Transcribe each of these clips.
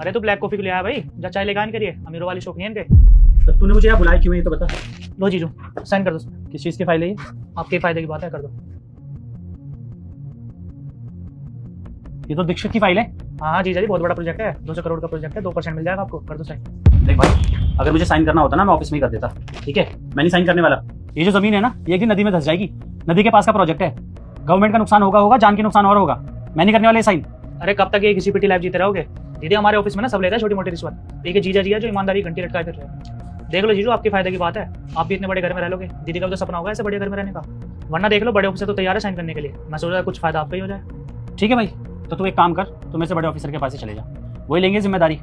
अरे तू black coffee के लिए आया भाई, जा चाय लेकर आने करिए, अमीरों वाली शौक नहीं है इनके। तो तूने मुझे यहाँ बुलाया क्यों है ये तो बता। लो जीजू साइन कर दो। किस चीज़ की फाइल है ये? आपके फायदे की बात है, कर दो। ये तो दीक्षित की फाइल है। हाँ जीजा जी, बहुत बड़ा प्रोजेक्ट है, 200 करोड़ का प्रोजेक्ट है, 2% मिल जाएगा आपको, कर दो साइन। देख भाई, अगर मुझे साइन करना होता ना मैं ऑफिस में ही कर देता, ठीक है? मैं नहीं साइन करने वाला। ये जो जमीन है ना, ये एक दिन नदी में धंस जाएगी। नदी के पास का प्रोजेक्ट है, गवर्नमेंट का नुकसान होगा, जान के नुकसान और होगा। मैं नहीं करने वाला ये साइन। अरे कब तक ये किसी पिटी लाइफ जीते रहोगे? दीदी हमारे ऑफिस में ना सब लेता है छोटी मोटी रिश्वत, एक जीजा जी है जो ईमानदारी घंटी लटकाए फिर रहे हैं। देख लो जीजू, आपके फायदे की बात है, आप भी इतने बड़े घर में रह लोगे, दीदी का भी तो सपना होगा ऐसे बड़े घर में रहने का। वरना देख लो, बड़े ऑफिसर तो तैयार है साइन करने के लिए, मैं सोच रहा कुछ फायदा आप पे ही हो जाए। ठीक है भाई, तो तू एक काम कर, तू मेरे से बड़े ऑफिसर के पास ही चले जा, वही लेंगे जिम्मेदारी।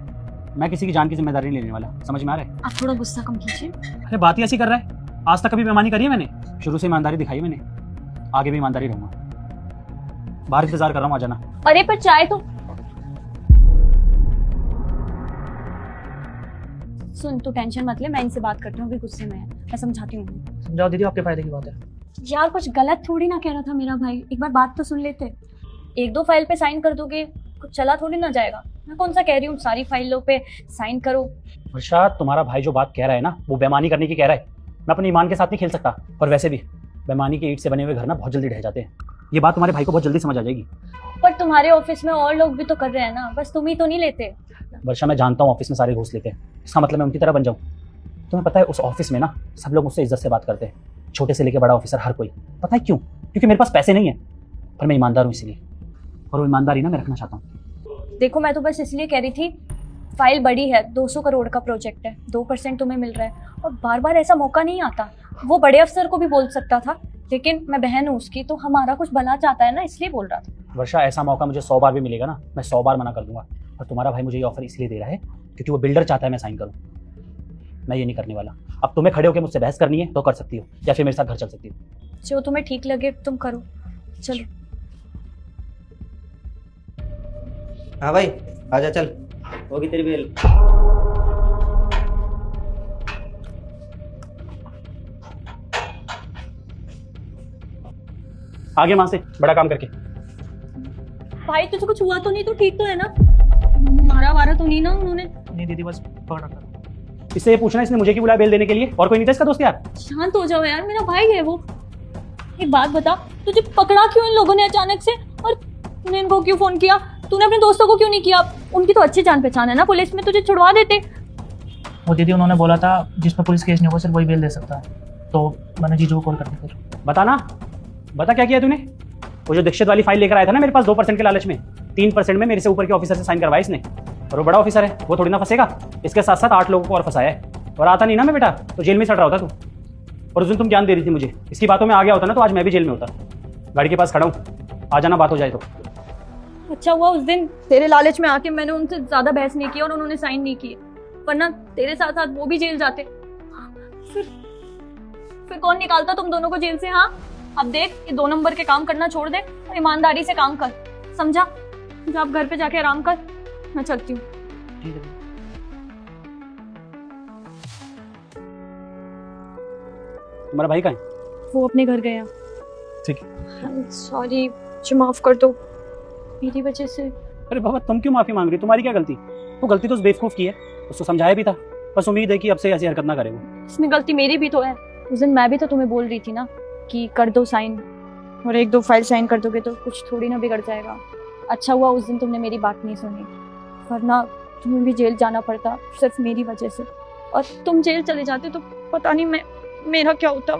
मैं किसी की जान की जिम्मेदारी नहीं लेने वाला, समझ में आ रहा है? आप थोड़ा गुस्सा कम कीजिए। अरे बात ही ऐसी कर रहा है, आज तक कभी बेईमानी करी है मैंने? शुरू से ईमानदारी दिखाई मैंने, आगे भी ईमानदारी रहूंगा। बाहर इंतजार कर रहा हूँ, आ जाना। अरे पर चाय तो सुन, तू टेंशन मत ले, मैं इनसे बात करती हूँ, अभी गुस्से में है, मैं समझाती हूँ। समझाओ दीदी, आपके फायदे की बात है। यार कुछ गलत थोड़ी ना कह रहा था मेरा भाई, एक बार बात तो सुन लेते। एक दो फाइल पे साइन कर दोगे, कुछ चला थोड़ी ना जाएगा। मैं कौन सा कह रही हूँ सारी फाइलों पे साइन करो। वर्षा, तुम्हारा भाई जो बात कह रहा है ना, वो बेईमानी करने की कह रहा है। मैं अपने ईमान के साथ नहीं खेल सकता, और वैसे भी बेईमानी के ईंट से बने हुए घर ना बहुत जल्दी ढह जाते हैं। ये बात तुम्हारे भाई को बहुत जल्दी समझ आ जाएगी। पर तुम्हारे ऑफिस में और लोग भी तो कर रहे हैं ना, बस तुम ही तो नहीं लेते। वर्षा, मैं जानता हूँ ऑफिस में सारे घूस लेते हैं, इसका मतलब मैं उनकी तरह बन जाऊँ? तुम्हें पता है उस ऑफिस में ना सब लोग मुझसे इज्जत से बात करते हैं, छोटे से लेकर बड़ा ऑफिसर हर कोई। पता है क्यों? क्योंकि मेरे पास पैसे नहीं है, पर मैं ईमानदार हूँ इसलिए, और वो ईमानदारी ना मैं रखना चाहता हूँ। देखो मैं तो बस इसलिए कह रही थी, फाइल बड़ी है, 200 करोड़ का प्रोजेक्ट है, 2% तुम्हें मिल रहा है, और बार बार ऐसा मौका नहीं आता। वो बड़े अफसर को भी बोल सकता था, लेकिन मैं बहन हूँ उसकी, तो हमारा कुछ भला चाहता है ना, इसलिए बोल रहा था। वर्षा, ऐसा मौका मुझे 100 बार भी मिलेगा ना, मैं 100 बार मना कर दूंगा। और तुम्हारा भाई मुझे ये ऑफर इसलिए दे रहा है क्योंकि वो बिल्डर चाहता है मैं साइन करूँ। मैं ये नहीं करने वाला। अब तुम्हें खड़े होकर मुझसे बहस करनी है तो कर सकती हो, या फिर मेरे साथ घर चल सकती हो। जो तुम्हें ठीक लगे तुम करो, चलो। हाँ भाई आजा, चल होगी तेरी बेल। आगे वहां से बड़ा काम करके। भाई तुझे कुछ हुआ तो नहीं? तो ठीक तो है ना? मारा वारा तो नहीं ना उन्होंने? नहीं दीदी, बस पकड़ रखा। इससे ये पूछना इसने मुझे क्यों बुलाया बेल देने के लिए? और कोई नहीं था इसका दोस्त यार? शांत हो जाओ यार, मेरा भाई है वो। एक बात बता, तुझे पकड़ा क्यों इन लोगों ने अचानक से? और तूने इनको क्यों फोन किया? तूने अपने दोस्तों को क्यों नहीं किया? उनकी तो अच्छी जान पहचान है ना पुलिस में, तुझे छुड़वा देते। वो दीदी उन्होंने बोला था जिस पर पुलिस केस नहीं होगा सिर्फ वही बेल दे सकता है, तो मैंने जीजू को कॉल कर दिया। फिर बता क्या किया तूने? वो जो दीक्षित वाली फाइल लेकर आया था ना मेरे पास 2% के लालच में, 3% में मेरे से ऊपर के ऑफिसर से साइन करवाया इसने। और वो बड़ा ऑफिसर है, वो थोड़ी ना फंसेगा। इसके साथ साथ 8 लोगों को और फंसाया है। और आता नहीं ना मैं बेटा, तो जेल में सड़ रहा होता तू। और उस दिन तुम ज्ञान दे रही थी मुझे, इसकी बातों में आ गया होता ना तो आज मैं भी जेल में होता। गाड़ी के पास खड़ा हूँ, आ जाना बात हो जाए तो। अच्छा हुआ उस दिन तेरे लालच में आके मैंने उनसे ज्यादा बहस नहीं की और उन्होंने साइन नहीं किए, वरना तेरे साथ साथ वो भी जेल जाते। फिर कौन निकालता तुम दोनों को जेल से? हाँ अब देख, ये 2 नंबर के काम करना छोड़ दे और ईमानदारी से काम कर, समझा? जा आप घर पे जाके आराम कर, मैं चलती हूँ। ठीक है। तुम्हारा भाई कहाँ है? वो अपने घर गया। ठीक है। सॉरी, मुझे माफ कर दो, मेरी वजह से। अरे बाबा, तुम क्यों माफी मांग रही? तुम्हारी क्या गलती? तो गलती तो उस बेवकूफ की है, उसको समझाया भी था। बस उम्मीद है कि अब से ऐसी हरकत ना करे वो। इसमें गलती मेरी भी तो है। उस दिन मैं भी तो तुम्हें बोल रही थी ना कि कर दो साइन, और 1-2 फाइल साइन कर दोगे तो कुछ थोड़ी ना बिगड़ जाएगा। अच्छा हुआ उस दिन तुमने मेरी बात नहीं सुनी, वरना तुम्हें भी जेल जाना पड़ता सिर्फ मेरी वजह से। और तुम जेल चले जाते तो पता नहीं मेरा क्या होता,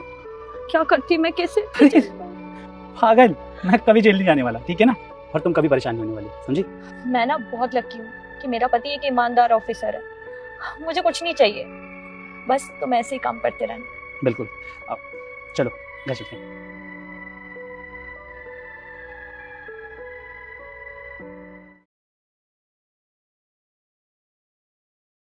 क्या करती मैं, कैसे। पागल, मैं कभी जेल नहीं जाने वाला, ठीक है ना? और तुम कभी परेशान नहीं होने वाली, समझी? मैं ना बहुत लकी हूँ कि मेरा पति एक ईमानदार ऑफिसर है, मुझे कुछ नहीं चाहिए, बस तुम ऐसे ही काम करते रहना। बिल्कुल। अब चलो घर चलते हैं।